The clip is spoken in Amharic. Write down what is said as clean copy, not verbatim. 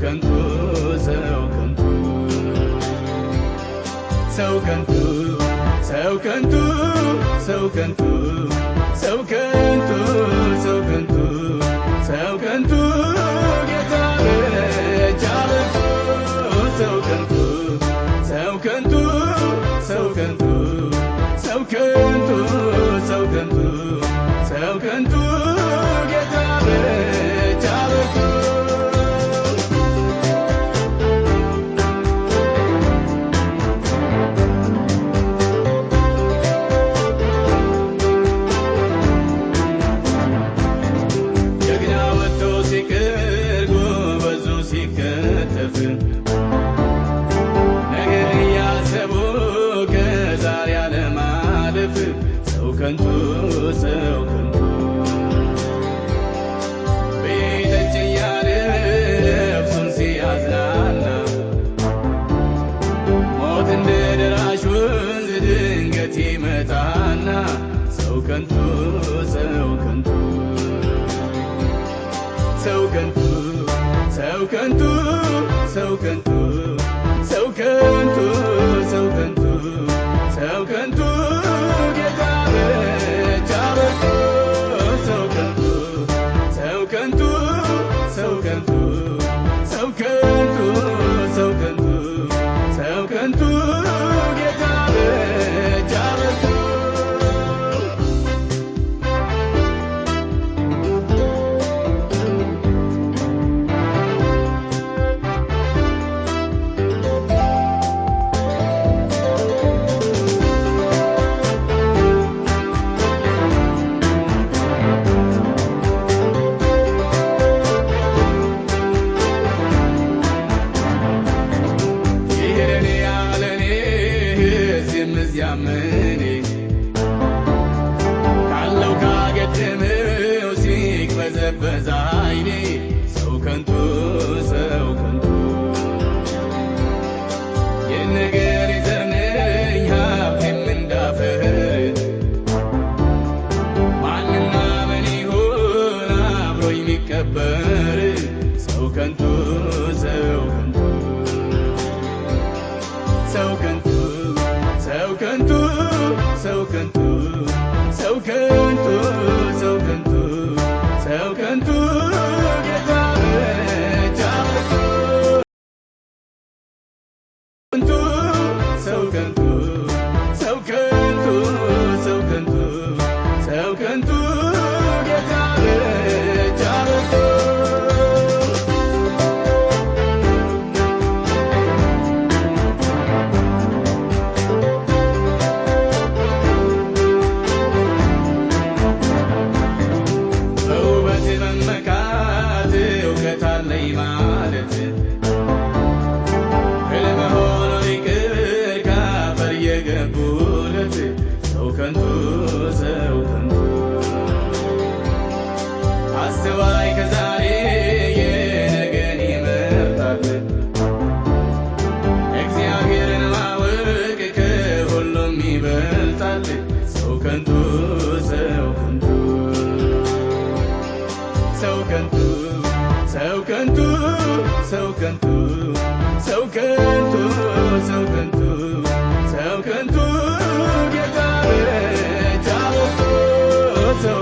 ከንቱ ሰው ከንቱ ሰው ከንቱ ሰው ከንቱ ሰው ከንቱ ሰው ከንቱ ሰው ከንቱ ሰው ከንቱ ጌታ ብቻ በርቱ ሰው ከንቱ ሰው ከንቱ ሰው ከንቱ ሰው ከንቱ ሰው ከንቱ ሰው ከንቱ ጌታ ብቻ በርቱ ነገር እያሰቡ ከዛሬ አለማለፍ ሰው ከንቱ ሰው ከንቱ ቤተች እያለ ነፍሱን ሲያዝናና ሞት እንደ ደራሽ ወንዝ ድንገት ይመጣና ሰው ከንቱ ሰው ከንቱ ሰው ከንቱ ሰው ከንቱ ሰው ከንቱ ሰው ከንቱ ሰው ከንቱ ሰው ከንቱ ጌታ ብቻ በርቱ ሰው ከንቱ ሰው ከንቱ ሰው ከንቱ ሰው ከንቱ ሰው ከንቱ ሰው ከንቱ ጌታ ብቻ በርቱ ያመኔ ካለው ካገደመው ሲቅበዘበዝ ዓይኔ ሰው ከንቱ ሰው ከንቱ የነገር ዘር ነኝ ሀብቴም እንዳፈር ማንና ምን ይሆን አብሮ የሚቀበር ሰው ከንቱ ሰው ከንቱ ሰው ከንቱ ሰው ከንቱ ሰው ከንቱ ሰው ከንቱ ሰው ከንቱ ሰው ከንቱ ጌታ ብቻ በርቱ ሰው ከንቱ ሰው ከንቱ ሰው ከንቱ ሰው ከንቱ ጌታ ብቻ በርቱ ታለይ ማለት ለመሆኑ ይቅር ካፈር የገቡለት ሰው ከንቱ ሰው ከንቱ አስተዋይ ከዛሬ የነገን ይመርጣል እግዚአብሔርን ማወቅ ከሁሉም ይበልጣል ሰው ከንቱ ሰው ከንቱ ሰው ከንቱ ሰው ከንቱ ሰው ከንቱ ሰው ከንቱ ሰው ከንቱ ሰው ከንቱ ጌታ ብቻ በርቱ ሰው